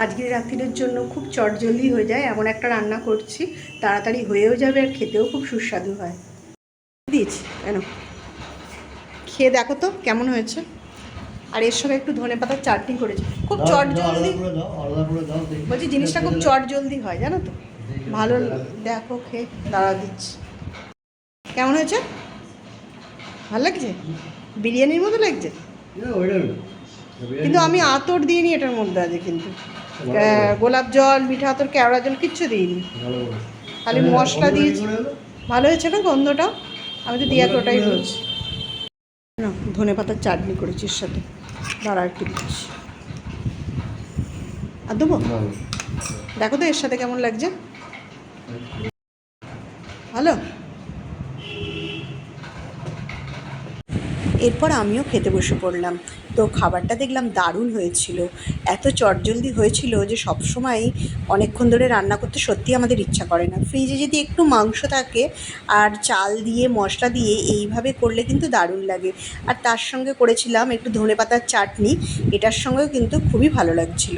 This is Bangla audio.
আজকের রাত্রির জন্য খুব চটজলদি হয়ে যায় এমন একটা রান্না করছি, তাড়াতাড়ি হয়েও যাবে আর খেতেও খুব সুস্বাদু হয়। দিয়েছি কেন, খেয়ে দেখো তো কেমন হয়েছে। আর এর সঙ্গে একটু ধনেপাতার চাটনি করেছি, খুব চটজলদি। বলছি জিনিসটা খুব চটজলদি হয় জানো তো, ভালো। দেখো খেয়ে দাঁড়া দিচ্ছি, কেমন হয়েছে? ভালো লাগছে? বিরিয়ানির মতো লাগছে, কিন্তু আমি আতর দিইনি এটার মধ্যে আজ, কিন্তু গোলাপ জল, মিঠা আতর, কেওড়া জল কিচ্ছু দিইনি, খালি মশলা দিয়েছি। ভালো হয়েছে না গন্ধটা? আমি তো দিয়া ওটাই বলছি না। ধনে পাতার চাটনি করেছি এর সাথে, দাঁড়া একটু দিচ্ছি। আর দেবো? দেখো তো এর সাথে কেমন লাগছে, ভালো। এরপর আমিও খেতে বসে পড়লাম। তো খাবারটা দেখলাম দারুণ হয়েছিল, এত চটজলদি হয়েছিল যে সবসময় অনেকক্ষণ ধরে রান্না করতে সত্যিই আমাদের ইচ্ছা করে না। ফ্রিজে যদি একটু মাংস থাকে আর চাল দিয়ে মশলা দিয়ে এইভাবে করলে কিন্তু দারুণ লাগে। আর তার সঙ্গে করেছিলাম একটু ধনেপাতার চাটনি, এটার সঙ্গেও কিন্তু খুবই ভালো লাগছিল।